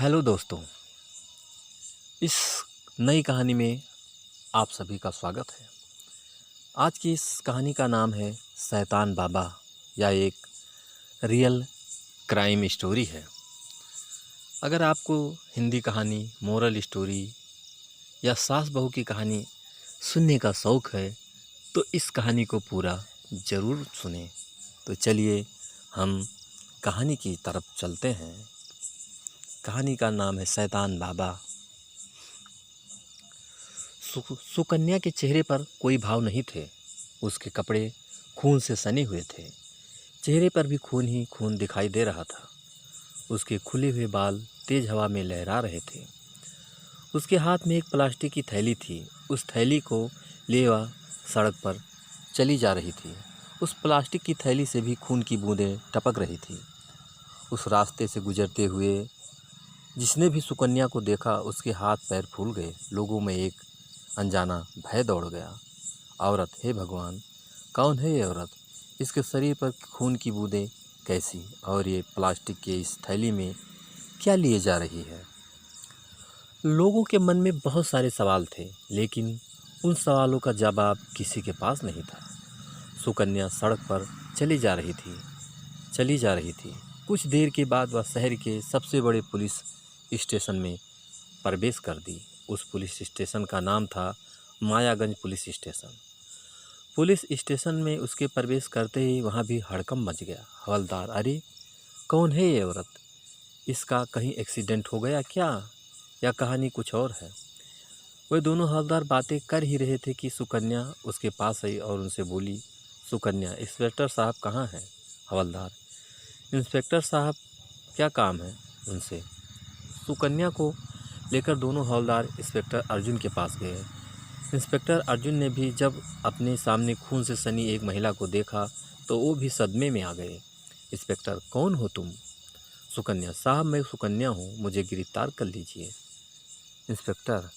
Hello दोस्तों, इस नई कहानी में आप सभी का स्वागत है। आज की इस कहानी का नाम है शैतान बाबा या एक रियल क्राइम स्टोरी है। अगर आपको हिंदी कहानी, मोरल स्टोरी या सास बहू की कहानी सुनने का शौक़ है तो इस कहानी को पूरा ज़रूर सुनें। तो चलिए हम कहानी की तरफ चलते हैं। कहानी का नाम है शैतान बाबा। सुकन्या के चेहरे पर कोई भाव नहीं थे। उसके कपड़े खून से सने हुए थे। चेहरे पर भी खून ही खून दिखाई दे रहा था। उसके खुले हुए बाल तेज हवा में लहरा रहे थे। उसके हाथ में एक प्लास्टिक की थैली थी। उस थैली को लिए वह सड़क पर चली जा रही थी। उस प्लास्टिक की थैली से भी खून की बूंदें टपक रही थी। उस रास्ते से गुजरते हुए जिसने भी सुकन्या को देखा उसके हाथ पैर फूल गए। लोगों में एक अनजाना भय दौड़ गया। औरत, हे भगवान, कौन है ये औरत? इसके शरीर पर खून की बूंदें कैसी? और ये प्लास्टिक के इस थैली में क्या लिए जा रही है? लोगों के मन में बहुत सारे सवाल थे, लेकिन उन सवालों का जवाब किसी के पास नहीं था। सुकन्या सड़क पर चली जा रही थी। कुछ देर के बाद वह शहर के सबसे बड़े पुलिस स्टेशन में प्रवेश कर दी। उस पुलिस स्टेशन का नाम था Mayaganj police station. Police station में उसके प्रवेश करते ही वहाँ भी हड़कंप मच गया। हवलदार, अरे कौन है ये औरत? इसका कहीं एक्सीडेंट हो गया क्या, या कहानी कुछ और है? वे दोनों हवलदार बातें कर ही रहे थे कि सुकन्या उसके पास आई और उनसे बोली, सुकन्या, इंस्पेक्टर साहब कहाँ हैं? हवलदार, इंस्पेक्टर साहब, क्या काम है उनसे? सुकन्या को लेकर दोनों हवलदार इंस्पेक्टर अर्जुन के पास गए। इंस्पेक्टर अर्जुन ने भी जब अपने सामने खून से सनी एक महिला को देखा तो वो भी सदमे में आ गए। इंस्पेक्टर, कौन हो तुम? सुकन्या, साहब मैं सुकन्या हूँ, मुझे गिरफ्तार कर लीजिए। इंस्पेक्टर,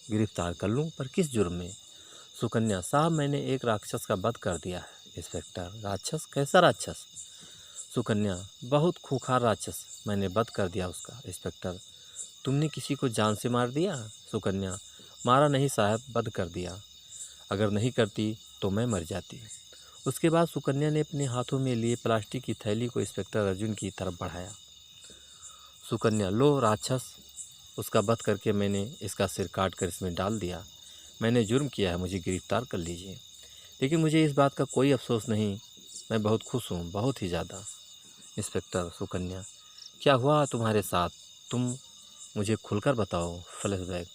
गिरफ्तार कर लूँ, पर किस जुर्म में? सुकन्या, साहब मैंने एक राक्षस का वध कर दिया है। इंस्पेक्टर, राक्षस? कैसा राक्षस? सुकन्या, बहुत खूंखार राक्षस, मैंने वध कर दिया उसका। इंस्पेक्टर, तुमने किसी को जान से मार दिया? सुकन्या, मारा नहीं साहब, वध कर दिया। अगर नहीं करती तो मैं मर जाती। उसके बाद सुकन्या ने अपने हाथों में लिए प्लास्टिक की थैली को इंस्पेक्टर अर्जुन की तरफ बढ़ाया। सुकन्या, लो राक्षस, उसका वध करके मैंने इसका सिर काट कर इसमें डाल दिया। मैंने जुर्म किया है, मुझे गिरफ्तार कर लीजिए। लेकिन मुझे इस बात का कोई अफसोस नहीं, मैं बहुत खुश हूँ, बहुत ही ज़्यादा। इंस्पेक्टर, सुकन्या, क्या हुआ तुम्हारे साथ? तुम मुझे खुलकर बताओ। फ्लैशबैक।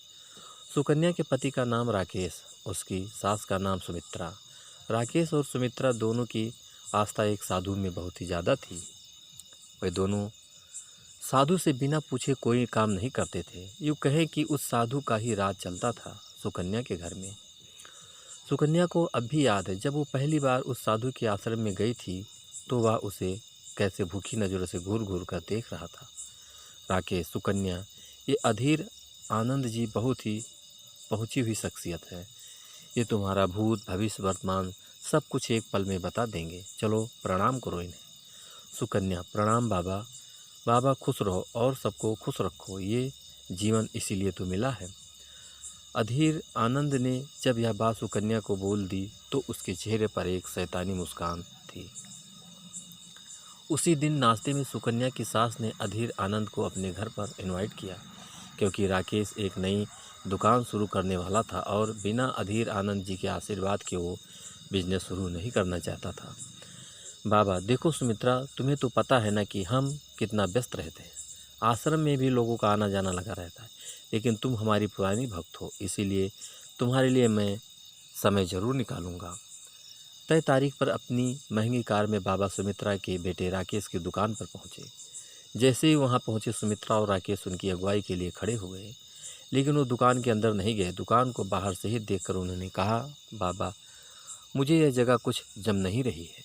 सुकन्या के पति का नाम राकेश, उसकी सास का नाम सुमित्रा। राकेश और सुमित्रा दोनों की आस्था एक साधु में बहुत ही ज़्यादा थी। वे दोनों साधु से बिना पूछे कोई काम नहीं करते थे। यूँ कहें कि उस साधु का ही राज चलता था सुकन्या के घर में। सुकन्या को अब भी याद है, जब वो पहली बार उस साधु के आश्रम में गई थी तो वह उसे कैसे भूखी नज़रों से घूर घूर कर देख रहा था। राकेश, सुकन्या, ये अधीर आनंद जी बहुत ही पहुंची हुई शख्सियत है। ये तुम्हारा भूत, भविष्य, वर्तमान सब कुछ एक पल में बता देंगे। चलो प्रणाम करो इन्हें। सुकन्या, प्रणाम बाबा। बाबा खुश रहो और सबको खुश रखो, ये जीवन इसीलिए तो मिला है। अधीर आनंद ने जब यह बात सुकन्या को बोल दी तो उसके चेहरे पर एक शैतानी मुस्कान थी। उसी दिन नाश्ते में सुकन्या की सास ने अधीर आनंद को अपने घर पर इनवाइट किया, क्योंकि राकेश एक नई दुकान शुरू करने वाला था और बिना अधीर आनंद जी के आशीर्वाद के वो बिजनेस शुरू नहीं करना चाहता था। बाबा, देखो सुमित्रा, तुम्हें तो पता है ना कि हम कितना व्यस्त रहते हैं। आश्रम में भी लोगों का आना जाना लगा रहता है, लेकिन तुम हमारी पुरानी भक्त हो, इसीलिए तुम्हारे लिए मैं समय ज़रूर निकालूंगा। तय तारीख पर अपनी महंगी कार में बाबा सुमित्रा के बेटे राकेश की दुकान पर पहुंचे। जैसे ही वहां पहुंचे, सुमित्रा और राकेश उनकी अगुवाई के लिए खड़े हो गए, लेकिन वो दुकान के अंदर नहीं गए। दुकान को बाहर से ही देखकर उन्होंने कहा, बाबा, मुझे यह जगह कुछ जम नहीं रही है।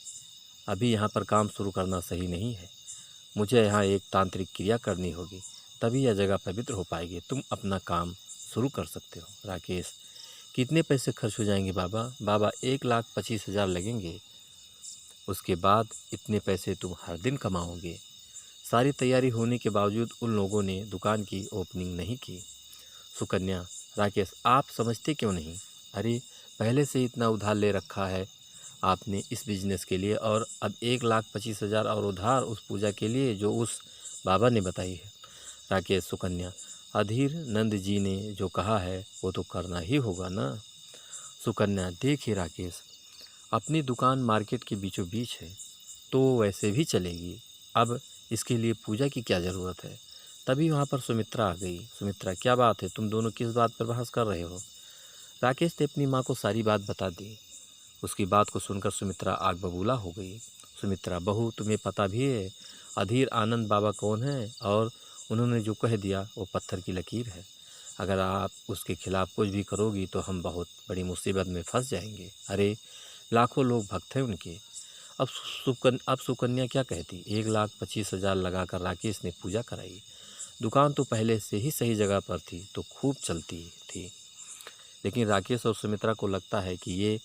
अभी यहाँ पर काम शुरू करना सही नहीं है। मुझे यहाँ एक तांत्रिक क्रिया करनी होगी, तभी यह जगह पवित्र हो पाएगी। तुम अपना काम शुरू कर सकते हो। राकेश, कितने पैसे खर्च हो जाएंगे बाबा? बाबा, 1,25,000 लगेंगे। उसके बाद इतने पैसे तुम हर दिन कमाओगे। सारी तैयारी होने के बावजूद उन लोगों ने दुकान की ओपनिंग नहीं की। सुकन्या, राकेश, आप समझते क्यों नहीं? अरे पहले से इतना उधार ले रखा है आपने इस बिजनेस के लिए, और अब 1,25,000 और उधार उस पूजा के लिए जो उस बाबा ने बताई है। राकेश, सुकन्या, अधीर नंद जी ने जो कहा है वो तो करना ही होगा ना। सुकन्या, देखिए राकेश, अपनी दुकान मार्केट के बीचों बीच है तो वैसे भी चलेगी। अब इसके लिए पूजा की क्या ज़रूरत है? तभी वहाँ पर सुमित्रा आ गई। सुमित्रा, क्या बात है, तुम दोनों किस बात पर बहस कर रहे हो? राकेश ने अपनी माँ को सारी बात बता दी। उसकी बात को सुनकर सुमित्रा आग बबूला हो गई। सुमित्रा, बहू, तुम्हें पता भी है अधीर आनंद बाबा कौन है? और उन्होंने जो कह दिया वो पत्थर की लकीर है। अगर आप उसके खिलाफ कुछ भी करोगी तो हम बहुत बड़ी मुसीबत में फंस जाएंगे। अरे लाखों लोग भक्त हैं उनके। अब सुकन्या क्या कहती? 1,25,000 लगाकर राकेश ने पूजा कराई। दुकान तो पहले से ही सही जगह पर थी तो खूब चलती थी, लेकिन राकेश और सुमित्रा को लगता है कि ये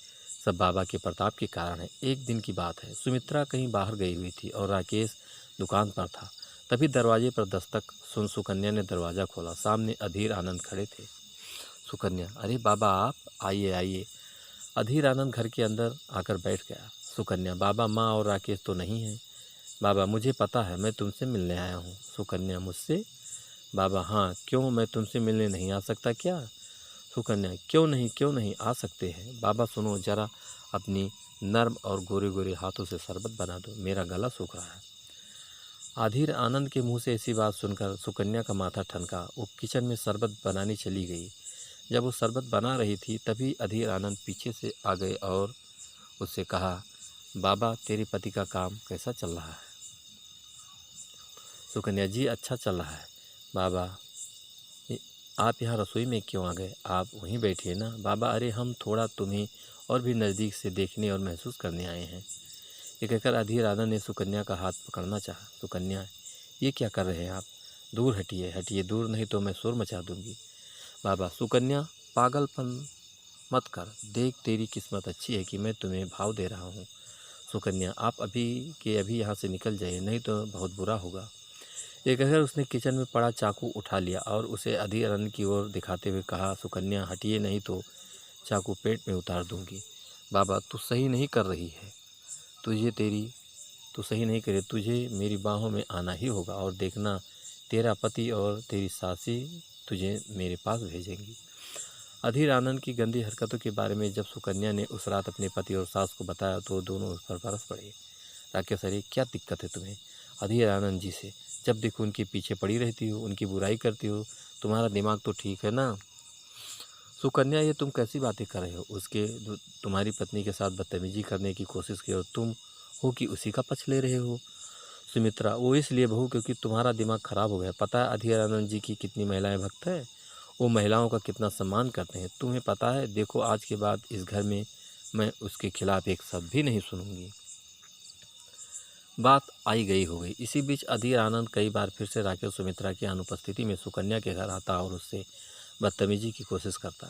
सब बाबा के प्रताप के कारण है। एक दिन की बात है, सुमित्रा कहीं बाहर गई हुई थी और राकेश दुकान पर था। तभी दरवाजे पर दस्तक सुन सुकन्या ने दरवाज़ा खोला। सामने अधीर आनंद खड़े थे। सुकन्या, अरे बाबा आप, आइए आइए। अधीर आनंद घर के अंदर आकर बैठ गया। सुकन्या, बाबा, माँ और राकेश तो नहीं है। बाबा, मुझे पता है, मैं तुमसे मिलने आया हूँ। सुकन्या, मुझसे? बाबा, हाँ, क्यों, मैं तुमसे मिलने नहीं आ सकता क्या? सुकन्या, क्यों नहीं आ सकते हैं। बाबा सुनो जरा, अपनी नर्म और गोरे गोरे हाथों से शरबत बना दो, मेरा गला सूख रहा है। अधीर आनंद के मुंह से ऐसी बात सुनकर सुकन्या का माथा ठनका। वो किचन में शरबत बनाने चली गई। जब वो शरबत बना रही थी तभी अधीर आनंद पीछे से आ गए और उससे कहा, बाबा, तेरे पति का काम कैसा चल रहा है? सुकन्या, जी अच्छा चल रहा है। बाबा, आप यहाँ रसोई में क्यों आ गए? आप वहीं बैठिए ना। बाबा, अरे हम थोड़ा तुम्हें और भी नज़दीक से देखने और महसूस करने आए हैं। ये कहकर अधीर आनंद ने सुकन्या का हाथ पकड़ना चाहा। सुकन्या, ये क्या कर रहे हैं आप? दूर हटिए, हटिए दूर, नहीं तो मैं शोर मचा दूंगी। बाबा, सुकन्या, पागलपन मत कर। देख, तेरी किस्मत अच्छी है कि मैं तुम्हें भाव दे रहा हूँ। सुकन्या, आप अभी के अभी यहाँ से निकल जाइए, नहीं तो बहुत बुरा होगा। ये कहकर उसने किचन में पड़ा चाकू उठा लिया और उसे अधीर आनंद की ओर दिखाते हुए कहा, सुकन्या, हटिए नहीं तो चाकू पेट में उतार दूंगी। बाबा, तू सही नहीं कर रही है। तू सही नहीं करे, तुझे मेरी बाहों में आना ही होगा और देखना, तेरा पति और तेरी सासी तुझे मेरे पास भेजेंगी। अधीर आनंद की गंदी हरकतों के बारे में जब सुकन्या ने उस रात अपने पति और सास को बताया तो दोनों उस पर बरस पड़े। राकेश, अरे क्या दिक्कत है तुम्हें? अधीर आनंद जी से जब देखो उनके पीछे पड़ी रहती हो, उनकी बुराई करती हो, तुम्हारा दिमाग तो ठीक है ना? सुकन्या, ये तुम कैसी बातें कर रहे हो? तुम्हारी पत्नी के साथ बदतमीजी करने की कोशिश की और तुम हो कि उसी का पक्ष ले रहे हो। सुमित्रा, वो इसलिए बहू क्योंकि तुम्हारा दिमाग खराब हो गया। पता है अधीर आनंद जी की कितनी महिलाएं भक्त है, वो महिलाओं का कितना सम्मान करते हैं, तुम्हें पता है? देखो, आज के बाद इस घर में मैं उसके खिलाफ एक शब्द भी नहीं सुनूंगी। बात आई गई हो गई। इसी बीच अधीर आनंद कई बार फिर से राकेश सुमित्रा की अनुपस्थिति में सुकन्या के घर आता और उससे बदतमीजी की कोशिश करता।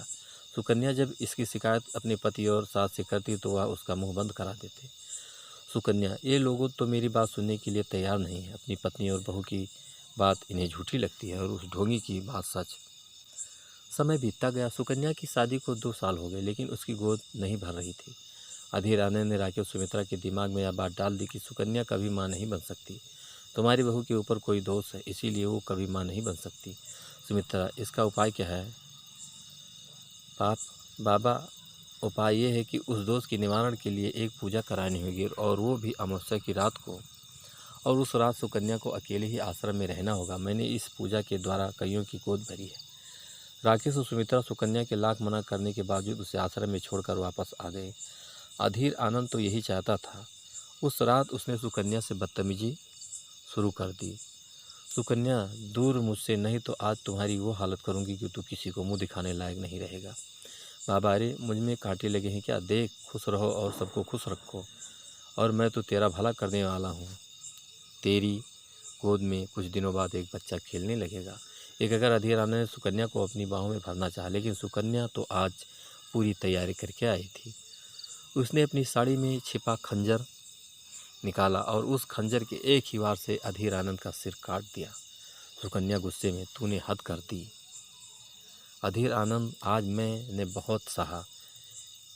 सुकन्या जब इसकी शिकायत अपने पति और सास से करती तो वह उसका मुंह बंद करा देते। सुकन्या, ये लोग तो मेरी बात सुनने के लिए तैयार नहीं है। अपनी पत्नी और बहू की बात इन्हें झूठी लगती है और उस ढोंगी की बात सच। समय बीतता गया। सुकन्या की शादी को 2 साल हो गए, लेकिन उसकी गोद नहीं भर रही थी। अधीर आनंद ने राकेश सुमित्रा के दिमाग में यह बात डाल दी कि सुकन्या कभी माँ नहीं बन सकती। तुम्हारी बहू के ऊपर कोई दोष है, इसीलिए वो कभी माँ नहीं बन सकती। सुमित्रा, इसका उपाय क्या है? बाबा, उपाय ये है कि उस दोष के निवारण के लिए एक पूजा करानी होगी और वो भी अमावस्या की रात को। और उस रात सुकन्या को अकेले ही आश्रम में रहना होगा। मैंने इस पूजा के द्वारा कईयों की गोद भरी है। राकेश और सुमित्रा सुकन्या के लाख मना करने के बावजूद उसे आश्रम में छोड़कर वापस आ गए। अधीर आनंद तो यही चाहता था। उस रात उसने सुकन्या से बदतमीजी शुरू कर दी। सुकन्या, दूर मुझसे, नहीं तो आज तुम्हारी वो हालत करूंगी कि तू किसी को मुंह दिखाने लायक नहीं रहेगा। बाबा, अरे मुझ में कांटे लगे हैं क्या? देख, खुश रहो और सबको खुश रखो, और मैं तो तेरा भला करने वाला हूँ। तेरी गोद में कुछ दिनों बाद एक बच्चा खेलने लगेगा। एक अगर अधीर आनंद ने सुकन्या को अपनी बाहों में भरना चाहा, लेकिन सुकन्या तो आज पूरी तैयारी करके आई थी। उसने अपनी साड़ी में छिपा खंजर निकाला और उस खंजर के एक ही वार से अधीर आनंद का सिर काट दिया। सुकन्या गुस्से में, तूने हद कर दी अधीर आनंद, आज मैंने बहुत सहा,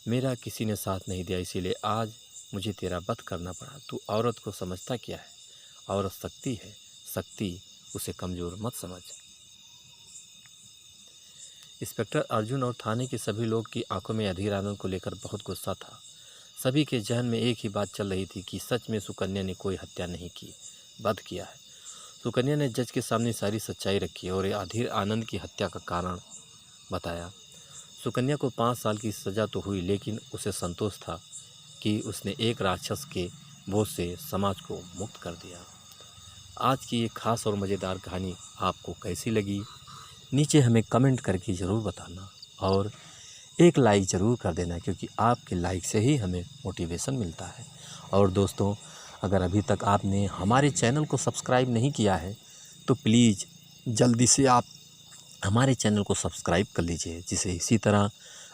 मेरा किसी ने साथ नहीं दिया, इसीलिए आज मुझे तेरा वध करना पड़ा। तू औरत को समझता क्या है? औरत शक्ति है, शक्ति, उसे कमज़ोर मत समझ। इंस्पेक्टर अर्जुन और थाने के सभी लोग की आंखों में अधीर आनंद को लेकर बहुत गुस्सा था। सभी के जहन में एक ही बात चल रही थी कि सच में सुकन्या ने कोई हत्या नहीं की, वध किया है। सुकन्या ने जज के सामने सारी सच्चाई रखी और अधीर आनंद की हत्या का कारण बताया। सुकन्या को 5 साल की सज़ा तो हुई, लेकिन उसे संतोष था कि उसने एक राक्षस के बोझ से समाज को मुक्त कर दिया। आज की ये खास और मज़ेदार कहानी आपको कैसी लगी, नीचे हमें कमेंट करके ज़रूर बताना और एक लाइक ज़रूर कर देना, क्योंकि आपके लाइक से ही हमें मोटिवेशन मिलता है। और दोस्तों, अगर अभी तक आपने हमारे चैनल को सब्सक्राइब नहीं किया है तो प्लीज़ जल्दी से आप हमारे चैनल को सब्सक्राइब कर लीजिए, जिसे इसी तरह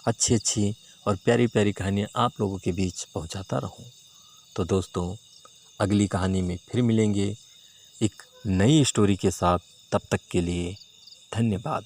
अच्छी और प्यारी प्यारी कहानियाँ आप लोगों के बीच पहुँचाता रहूँ। तो दोस्तों, अगली कहानी में फिर मिलेंगे एक नई स्टोरी के साथ। तब तक के लिए धन्यवाद।